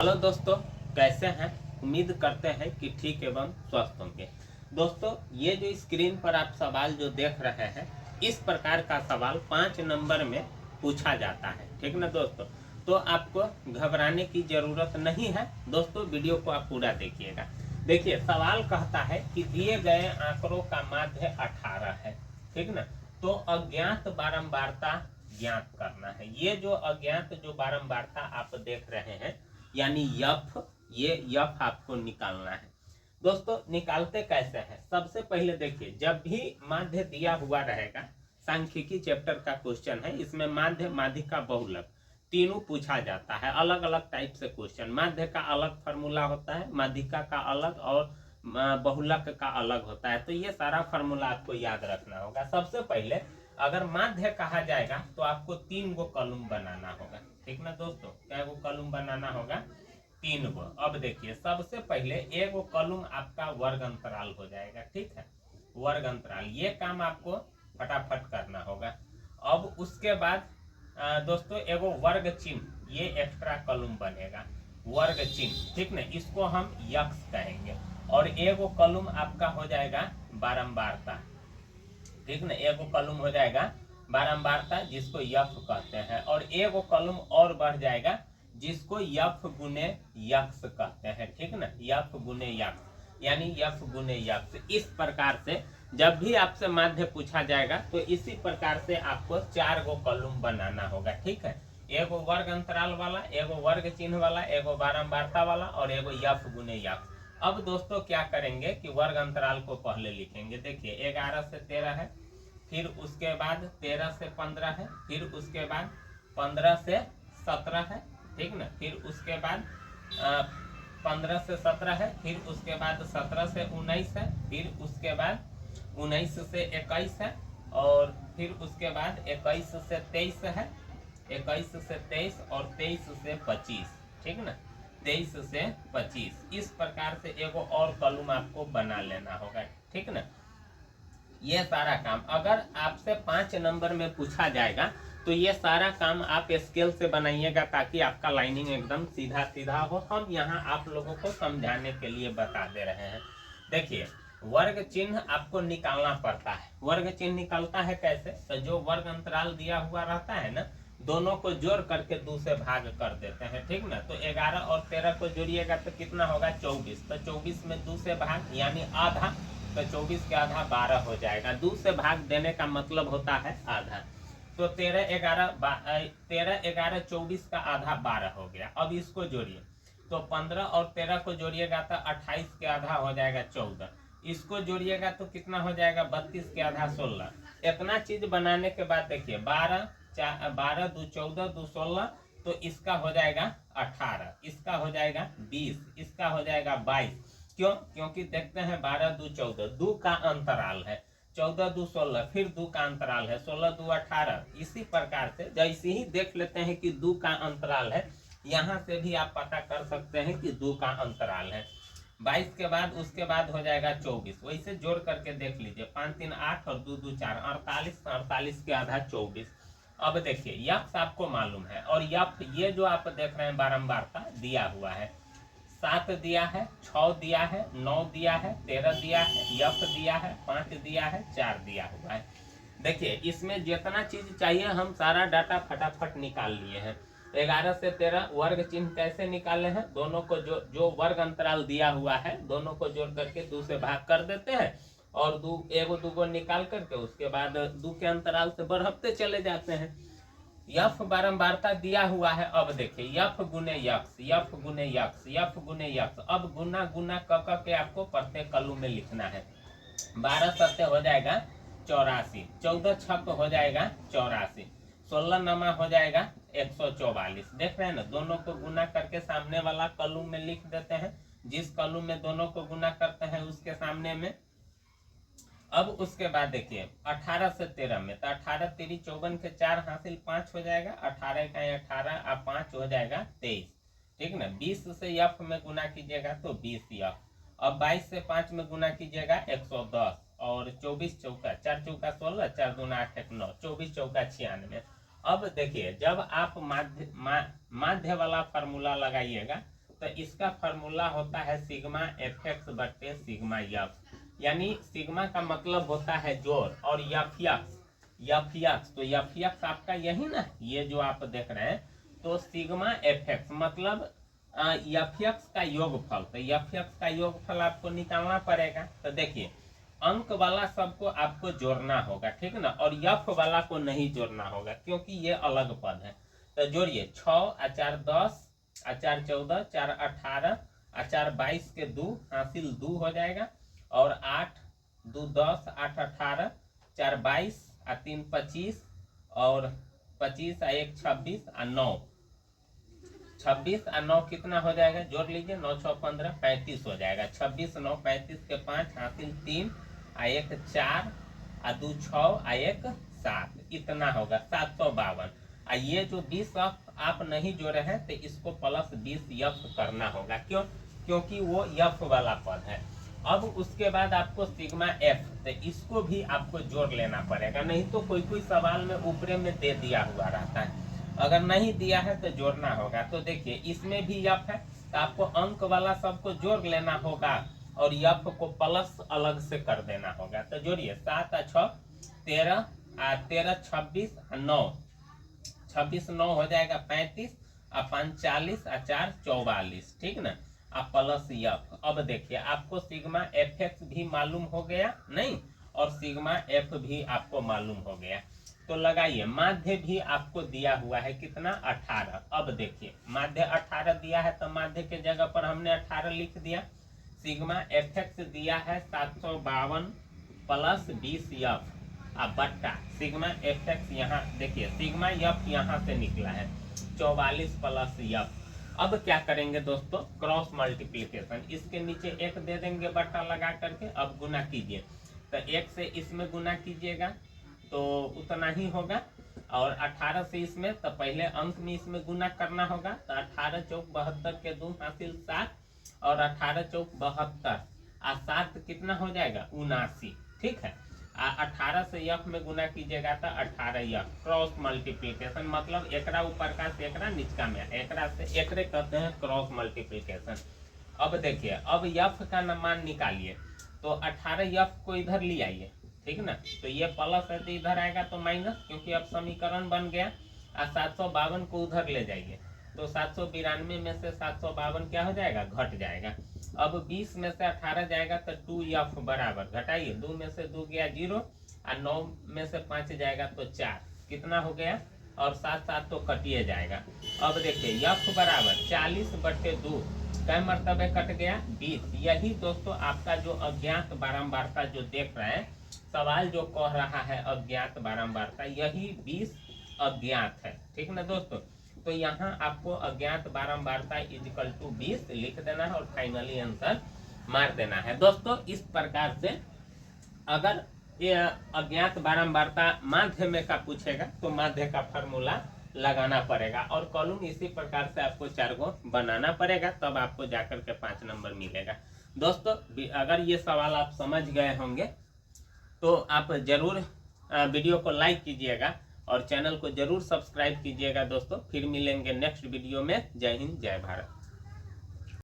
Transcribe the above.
Hello दोस्तों, कैसे हैं। उम्मीद करते हैं कि ठीक एवं स्वस्थ होंगे। दोस्तों, ये जो स्क्रीन पर आप सवाल जो देख रहे हैं, इस प्रकार का सवाल 5 नंबर में पूछा जाता है। ठीक ना दोस्तों, तो आपको घबराने की ज़रूरत नहीं है। दोस्तों, वीडियो को आप पूरा देखिएगा। देखिए, सवाल कहता है कि दिए गए आंकड़ों का माध्य 18 है। ठीक ना, तो अज्ञात बारंबारता ज्ञात करना है। ये जो अज्ञात जो बारंबारता आप देख रहे हैं, यानी यफ, ये यफ आपको निकालना है। दोस्तों, निकालते कैसे हैं? सबसे पहले देखिए, जब भी माध्य दिया हुआ रहेगा, सांख्यिकी चैप्टर का क्वेश्चन है, इसमें माध्य, माध्यिका, बहुलक तीनों पूछा जाता है। अलग अलग टाइप से क्वेश्चन, माध्य का अलग फार्मूला होता है, माध्यिका का अलग और बहुलक का अलग होता है। तो ये सारा फार्मूला आपको याद रखना होगा। सबसे पहले अगर माध्य कहा जाएगा तो आपको 3 गो कॉलम बनाना होगा। ठीक ना दोस्तों, क्या गो कॉलम बनाना होगा? 3 गो। अब देखिए, सबसे पहले एगो कॉलम आपका वर्ग अंतराल हो जाएगा। ठीक है, वर्ग अंतराल, ये काम आपको फटाफट करना होगा। अब उसके बाद दोस्तों, एगो वर्ग चिन्ह, ये एक्स्ट्रा कॉलम बनेगा, वर्ग चिन्ह। ठीक ना, इसको हम यक्स कहेंगे। और एगो कॉलम आपका हो जाएगा बारंबारता। ठीक ना, एगो कॉलम हो जाएगा बारंबारता, जिसको यफ कहते हैं। और एगो कॉलम और बढ़ जाएगा, जिसको यफ गुने यक्स कहते हैं। ठीक ना, यफ गुने यक्स, यानी यफ गुने यक्स। इस प्रकार से जब भी आपसे माध्य पूछा जाएगा तो इसी प्रकार से आपको 4 गो कॉलम बनाना होगा। ठीक है, एगो वर्ग अंतराल वाला, एगो वर्ग चिन्ह वाला, एगो बारंबारता वाला और एगो यफ गुने यक्स। अब दोस्तों क्या करेंगे कि वर्ग अंतराल को पहले लिखेंगे। देखिए, 11 से 13 है, फिर उसके बाद 13 से 15 है, फिर उसके बाद 15 से 17 है। ठीक ना, फिर उसके बाद 15 से 17 है, फिर उसके बाद 17 से 19 है, फिर उसके बाद 19 से 21 है, और फिर उसके बाद 21 से 23 है, 21 से 23 और 23 से 25। ठीक ना, 23 से 25। इस प्रकार से एगो और कॉलम आपको बना लेना होगा। ठीक ना, ये सारा काम अगर आपसे 5 नंबर में पूछा जाएगा तो ये सारा काम आप स्केल से बनाइएगा, ताकि आपका लाइनिंग एकदम सीधा सीधा हो। हम यहाँ आप लोगों को समझाने के लिए बता दे रहे हैं। देखिए, वर्ग चिन्ह आपको निकालना पड़ता है। वर्ग चिन्ह निकालता है कैसे? तो जो वर्ग अंतराल दिया हुआ रहता है ना, दोनों को जोड़ करके 2 से भाग कर देते हैं। ठीक ना, तो 11 और 13 को जोड़िएगा तो कितना होगा? 24। तो 24 में 2 से भाग, यानी आधा, तो 24 के आधा 12 हो जाएगा। 2 से भाग देने का मतलब होता है आधा। तो 13 11 24 का आधा 12 हो गया। अब इसको जोड़िए, तो 15 और 13 को जोड़िएगा तो 28 के आधा हो जाएगा 14। इसको जोड़िएगा तो कितना हो जाएगा? 32 के आधा 16। इतना चीज बनाने के बाद देखिए, 12 2 14 2 16, तो इसका हो जाएगा 18, इसका हो जाएगा 20, इसका हो जाएगा 22। क्यों? क्योंकि देखते हैं 12 2 14, 2 का अंतराल है, 14 2 16, फिर 2 का अंतराल है, 16 2 18। इसी प्रकार से जैसे ही देख लेते हैं कि 2 का अंतराल है, यहाँ से भी आप पता कर सकते हैं कि 2 का अंतराल है। 22 के बाद उसके बाद हो जाएगा 24। वैसे जोड़ करके देख लीजिए, 5 3 8 और 2 2 4, 48, 48 के आधा 24। अब देखिए, यफ आपको मालूम है, और यफ ये जो आप देख रहे हैं बारंबारता दिया हुआ है। 7 दिया है, 6 दिया है, 9 दिया है, 13 दिया है, यफ दिया है, 5 दिया है, 4 दिया हुआ है। देखिए, इसमें जितना चीज चाहिए हम सारा डाटा फटाफट निकाल लिए हैं। 11 से 13 वर्ग चिन्ह कैसे निकाले हैं? दोनों को जो वर्ग अंतराल दिया हुआ है, दोनों को जोड़ करके 2 से भाग कर देते हैं, और 2 एगो दूगो निकाल करके उसके बाद 2 के अंतराल से बढ़ते चले जाते हैं। यफ बारंबारता दिया हुआ है। अब देखिए, यफ गुने यक्स, यफ गुने यक्स, यफ गुने यक्स। अब गुना गुना क के आपको प्रत्येक कलम में लिखना है। 12 सत्य हो जाएगा 84, 14 छक हो जाएगा 84, 16 नमा हो जाएगा 144। देख रहे हैं ना, दोनों को गुना करके सामने वाला कलम में लिख देते हैं। जिस कलम में दोनों को गुना करते हैं उसके सामने में। अब उसके बाद देखिए, 18 से 13 में, तो 18 3 54 के 4 हासिल 5 हो जाएगा, 18 का 18 और 5 हो जाएगा 23। ठीक ना, 20 से यफ में गुना कीजिएगा तो 20 यफ। अब 22 से 5 में गुना कीजिएगा 110, और 24 चौका 4 चौका 16, 4 दूना 8 1 9, 24 चौका 96। अब देखिए, जब आप माध्य वाला फार्मूला लगाइएगा तो इसका फार्मूला होता है सिग्मा एफ एक्स बटे सिग्मा यफ, यानी सिग्मा का मतलब होता है जोड़ और यफ यक्स, तो यफ यक्स आपका यही ना, ये जो आप देख रहे हैं, तो सिग्मा एफ एक्स मतलब यफ यक्स का योगफल, तो यफ यक्स का योगफल आपको निकालना पड़ेगा। तो देखिए अंक वाला सबको आपको जोड़ना होगा, ठीक ना, और यफ वाला को नहीं जोड़ना होगा क्योंकि ये अलग पद है। तो जोड़िए 6 और 4 10 और 4 14 4 18 और 4 22 के 2 हासिल 2 हो जाएगा, और 8 2 10 8 18 4 22 और 3 25 और 25 और 1 26 और 9 26 और 9 कितना हो जाएगा, जोड़ लीजिए 9 6 15 35 हो जाएगा। 26 9 35 के 5 हासिल 3 और 1 4 और 2 6 और 1 7, इतना होगा 752। और ये जो 20 आप नहीं जोड़े हैं तो इसको प्लस 20 यफ करना होगा, क्यों, क्योंकि वो यफ वाला पद है। अब उसके बाद आपको सिग्मा एफ, तो इसको भी आपको जोड़ लेना पड़ेगा, नहीं तो कोई कोई सवाल में ऊपरे में दे दिया हुआ रहता है, अगर नहीं दिया है तो जोड़ना होगा। तो देखिए इसमें भी यफ है, तो आपको अंक वाला सबको जोड़ लेना होगा और यफ को प्लस अलग से कर देना होगा। तो जोड़िए 7 और 6 13 और 13 26 और 9 26 9 हो जाएगा 35 और 5 40 और 4 44, ठीक ना, अब प्लस यफ। अब देखिए आपको सिग्मा एफ एक्स भी मालूम हो गया नहीं, और सिग्मा एफ भी आपको मालूम हो गया। तो लगाइए माध्य भी आपको दिया हुआ है कितना 18। अब देखिए माध्य 18 दिया है तो माध्य के जगह पर हमने 18 लिख दिया। सिग्मा एफ एक्स दिया है 752 प्लस 20 यफ अब बट्टा सिग्मा एफ एक्स, यहाँ देखिए सिग्मा यफ यहाँ से निकला है 44 प्लस यफ। अब क्या करेंगे दोस्तों, क्रॉस मल्टीप्लीकेशन, इसके नीचे 1 दे देंगे बट्टा लगा करके, अब गुना कीजिए, तो 1 से इसमें गुना कीजिएगा तो उतना ही होगा, और 18 से इसमें, तो पहले अंक में इसमें गुना करना होगा, तो 18 चौक 72 के 2 हासिल 7 और 18 चौक 72 और 7 कितना हो जाएगा 79, ठीक है। 18 से यफ में गुना कीजिएगा तो 18 यफ, क्रॉस मल्टीप्लीकेशन मतलब एकरा ऊपर का से एकरा नीचका में, एकरा से एकरे कहते हैं क्रॉस मल्टीप्लीकेशन। अब देखिए अब यफ का मान निकालिए, तो 18 यफ को इधर ले आइए, ठीक ना, तो ये प्लस है तो इधर आएगा तो माइनस, क्योंकि अब समीकरण बन गया। और 752 को उधर ले जाइए, तो 792 में से 752 क्या हो जाएगा, घट जाएगा। अब 20 में से 18 जाएगा तो 2 यफ बराबर, घटाइए 2 में से 2 गया 0 और 9 में से 5 जाएगा तो 4, कितना हो गया, और 7 7 तो कटिए जाएगा। अब देखिए यफ बराबर 40 बटे 2, कई मरतबे कट गया 20। यही दोस्तों आपका जो अज्ञात बारंबारता जो देख रहे हैं, सवाल जो कह रहा है अज्ञात बारंबारता, यही 20 अज्ञात है, ठीक ना दोस्तों। तो यहाँ आपको अज्ञात बारंबारता इक्वल टू 20 लिख देना है और फाइनली आंसर मार देना है। दोस्तों इस प्रकार से अगर ये अज्ञात बारंबारता माध्य में का पूछेगा तो माध्य का फार्मूला लगाना पड़ेगा, और कॉलम इसी प्रकार से आपको 4 गो बनाना पड़ेगा, तब आपको जाकर के 5 नंबर मिलेगा। दोस्तों अगर ये सवाल आप समझ गए होंगे तो आप जरूर वीडियो को लाइक कीजिएगा और चैनल को जरूर सब्सक्राइब कीजिएगा दोस्तों। फिर मिलेंगे नेक्स्ट वीडियो में। जय हिंद जय भारत।